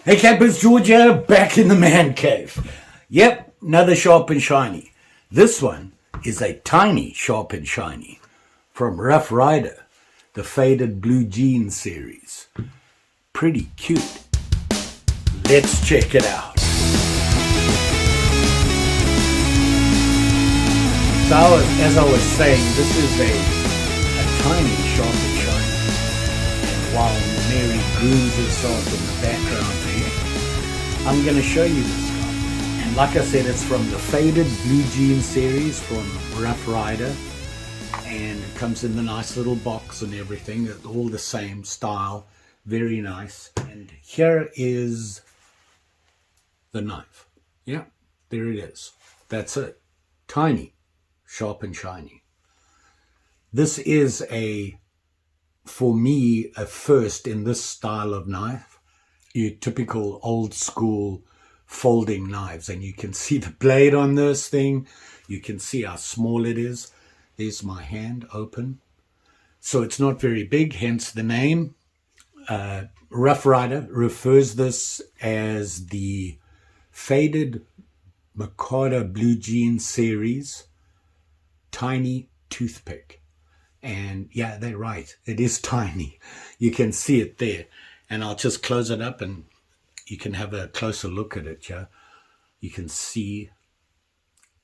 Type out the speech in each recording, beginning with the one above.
Hey campers, Georgia, back in the man cave. Yep, another sharp and shiny. This one is a tiny sharp and shiny from Ryder, the faded blue jeans series. Pretty cute. Let's check it out. So as I was saying, this is a tiny sharp and shiny. And while Mary grooves herself in the background there, I'm going to show you this one. And like I said, it's from the faded blue jeans series from Ryder. And it comes in the nice little box and everything, all the same style, very nice. And here is the knife. Yeah, there it is. That's it. Tiny, sharp and shiny. This is for me, a first in this style of knife. Your typical old school folding knives, and you can see the blade on this thing. You can see how small it is. There's my hand open. So it's not very big, hence the name. Ryder refers this as the faded Micarta blue jeans series tiny toothpick. And yeah, they're right. It is tiny. You can see it there. And I'll just close it up and you can have a closer look at it. Yeah, you can see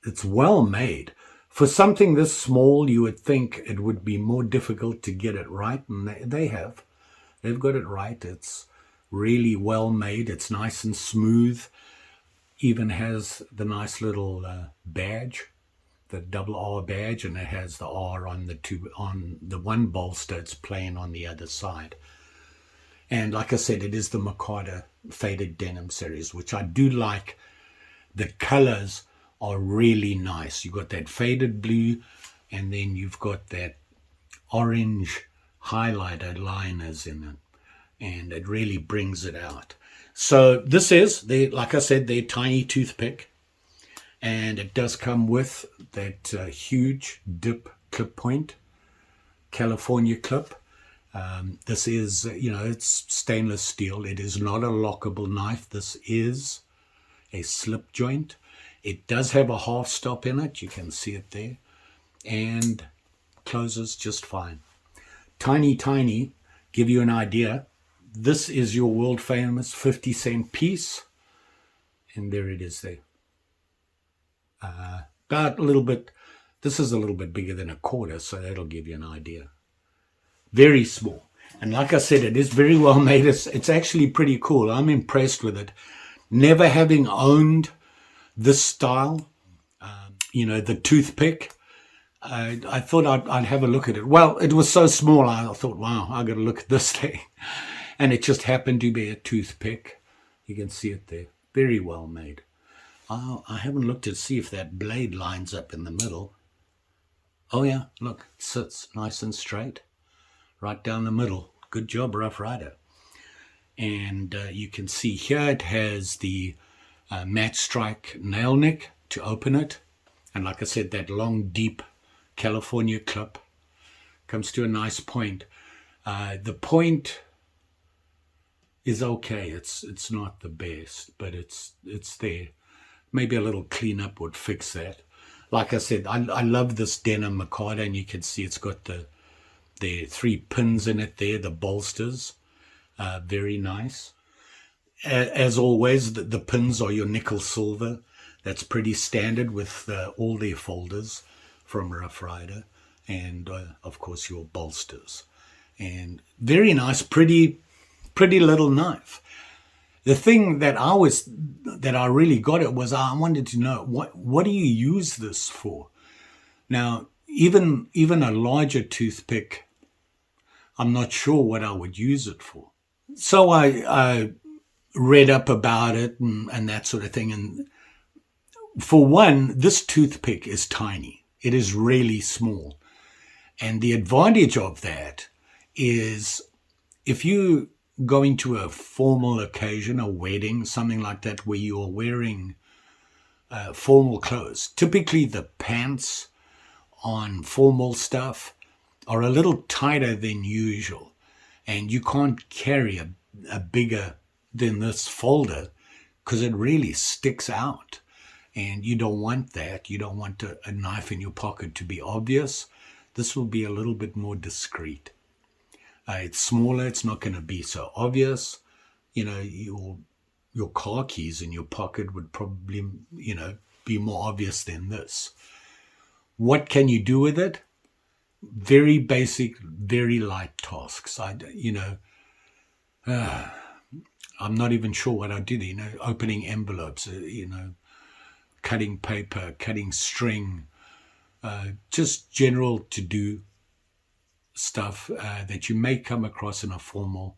it's well made. For something this small, you would think it would be more difficult to get it right. And they have. They've got it right. It's really well made. It's nice and smooth. Even has the nice little badge, the double R badge, and it has the R on the one bolster. It's plain on the other side. And like I said, it is the Micarta faded denim series, which I do like. The colors are really nice. You've got that faded blue, and then you've got that orange highlighter liners in it, and it really brings it out. So this is, like I said, their tiny toothpick, and it does come with that huge dip clip point, California clip. This is, it's stainless steel. It is not a lockable knife. This is a slip joint. It does have a half stop in it. You can see it there, and closes just fine. Tiny, give you an idea. This is your world famous 50-cent piece. And there it is there. About a little bit, this is a little bit bigger than a quarter, so that'll give you an idea. Very small. And like I said, it is very well made. It's actually pretty cool. I'm impressed with it. Never having owned this style, the toothpick, I thought I'd have a look at it. Well, it was so small, I thought, wow, I got to look at this thing. And it just happened to be a toothpick. You can see it there. Very well made. I haven't looked to see if that blade lines up in the middle. Oh yeah, look, it sits nice and straight. Right down the middle. Good job, Ryder. And you can see here it has the matte strike nail nick to open it. And like I said, that long, deep California clip comes to a nice point. The point is okay. It's not the best, but it's there. Maybe a little cleanup would fix that. Like I said, I love this denim Micarta, and you can see it's got the 3 pins in it there, the bolsters. Very nice. As always, the pins are your nickel silver. That's pretty standard with all their folders from Ryder. And of course your bolsters. And very nice, pretty little knife. The thing that I really got it was I wanted to know what do you use this for? Now, even a larger toothpick, I'm not sure what I would use it for. So I read up about it and that sort of thing. And for one, this toothpick is tiny. It is really small. And the advantage of that is if you going to a formal occasion, a wedding, something like that, where you are wearing formal clothes, typically the pants on formal stuff are a little tighter than usual, and you can't carry a bigger than this folder because it really sticks out. And you don't want that. You don't want a knife in your pocket to be obvious. This will be a little bit more discreet. It's smaller. It's not going to be so obvious. You know, your car keys in your pocket would probably, you know, be more obvious than this. What can you do with it? Very basic, very light tasks. I'm not even sure what I do. You know, opening envelopes, cutting paper, cutting string, just general to-do stuff that you may come across in a formal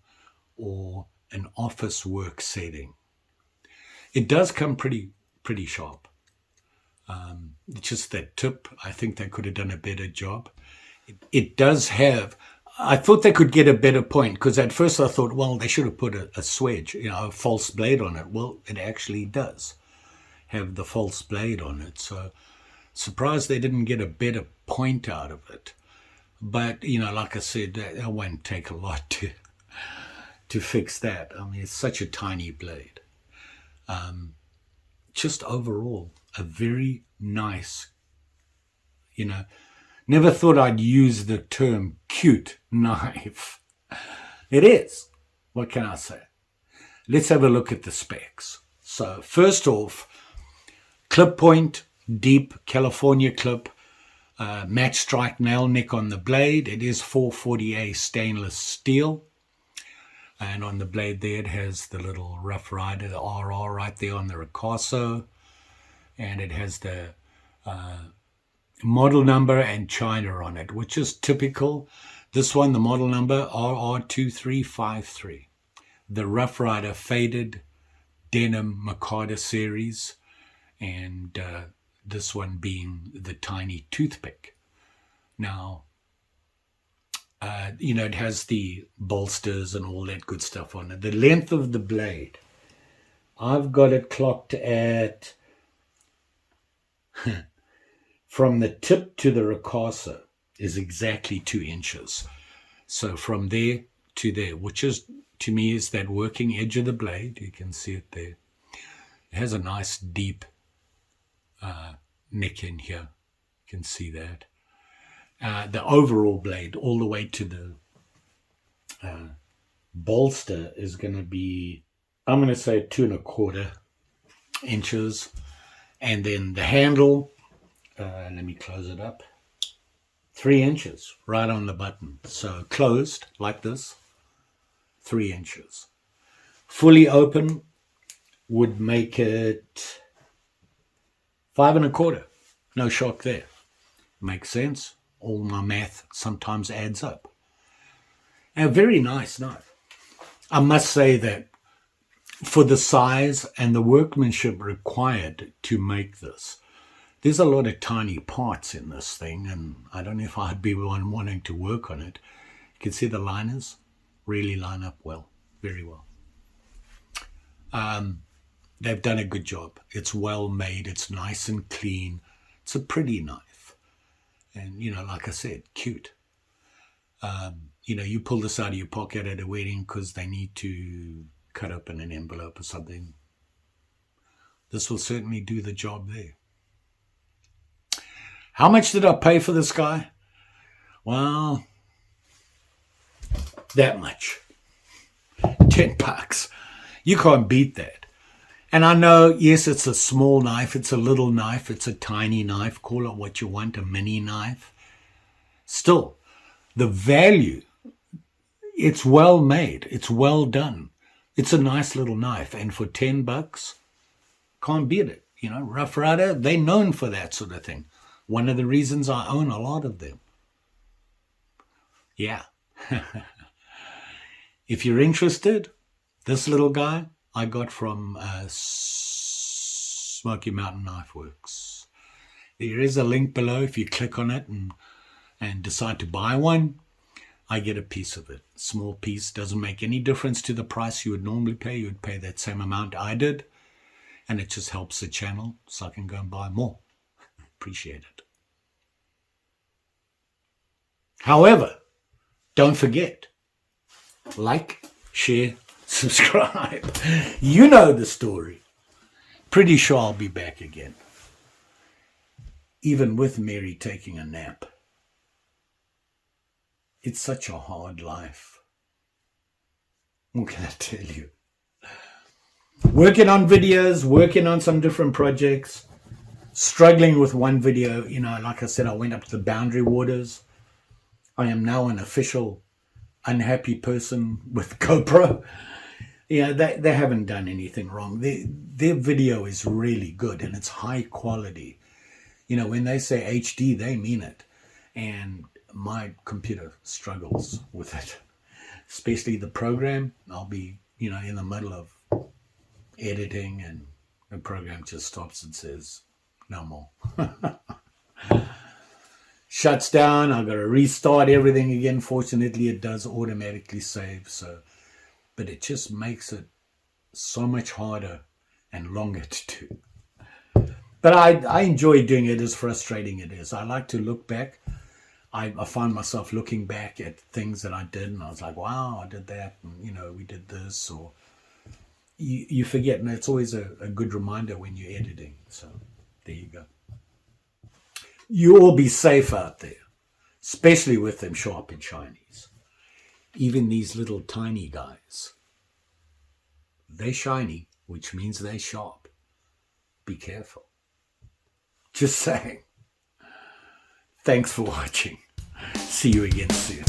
or an office work setting. It does come pretty sharp. Just that tip, I think they could have done a better job. It does have, I thought they could get a better point, because at first I thought, well, they should have put a swedge, a false blade on it. Well, it actually does have the false blade on it. So surprised they didn't get a better point out of it. But, like I said, that won't take a lot to fix that. I mean, it's such a tiny blade. Just overall, a very nice, never thought I'd use the term cute knife. It is. What can I say? Let's have a look at the specs. So first off, clip point, deep California clip, match strike nail nick on the blade. It is 440A stainless steel. And on the blade there, it has the little Rough Rider, the RR right there on the Ricasso. And it has the model number and China on it, which is typical. This one, the model number, RR2353. The Rough Rider Faded Denim Micarta series. And this one being the tiny toothpick. Now, it has the bolsters and all that good stuff on it. The length of the blade, I've got it clocked at, from the tip to the Ricasso is exactly 2 inches. So from there to there, which is, to me, is that working edge of the blade. You can see it there. It has a nice deep nick in here. You can see that. The overall blade all the way to the bolster is going to be, I'm going to say 2¼ inches. And then the handle, let me close it up, 3 inches right on the button. So closed like this, 3 inches. Fully open would make it 5¼ No shock there. Makes sense. All my math sometimes adds up. A very nice knife. I must say that for the size and the workmanship required to make this, there's a lot of tiny parts in this thing, and I don't know if I'd be one wanting to work on it. You can see the liners really line up well, very well. They've done a good job. It's well made. It's nice and clean. It's a pretty knife. And, like I said, cute. You pull this out of your pocket at a wedding because they need to cut up in an envelope or something. This will certainly do the job there. How much did I pay for this guy? Well, that much. $10. You can't beat that. And I know, yes, it's a small knife. It's a little knife. It's a tiny knife. Call it what you want, a mini knife. Still, the value, it's well made. It's well done. It's a nice little knife. And for $10, can't beat it. Rough Rider, they're known for that sort of thing. One of the reasons I own a lot of them. Yeah. If you're interested, this little guy I got from Smoky Mountain Knife Works. There is a link below. If you click on it and decide to buy one, I get a piece of it. Small piece, doesn't make any difference to the price you would normally pay. You would pay that same amount I did. And it just helps the channel so I can go and buy more. Appreciate it. However, don't forget, like, share, subscribe. You know the story. Pretty sure I'll be back again. Even with Mary taking a nap. It's such a hard life. What can I tell you? Working on videos, working on some different projects, struggling with one video. You know, like I said, I went up to the Boundary Waters. I am now an official unhappy person with GoPro. Yeah, they haven't done anything wrong. Their video is really good and it's high quality. You know, when they say HD, they mean it. And my computer struggles with it, especially the program. I'll be, you know, in the middle of editing and the program just stops and says, no more. Shuts down. I've got to restart everything again. Fortunately, it does automatically save. But it just makes it so much harder and longer to do. But I enjoy doing it, as frustrating it is. I like to look back. I find myself looking back at things that I did, and I was like, wow, I did that, and, you know, we did this, or you forget, and it's always a good reminder when you're editing. So there you go. You all be safe out there, especially with them sharp and shinies. Even these little tiny guys. They're shiny, which means they're sharp. Be careful. Just saying. Thanks for watching. See you again soon.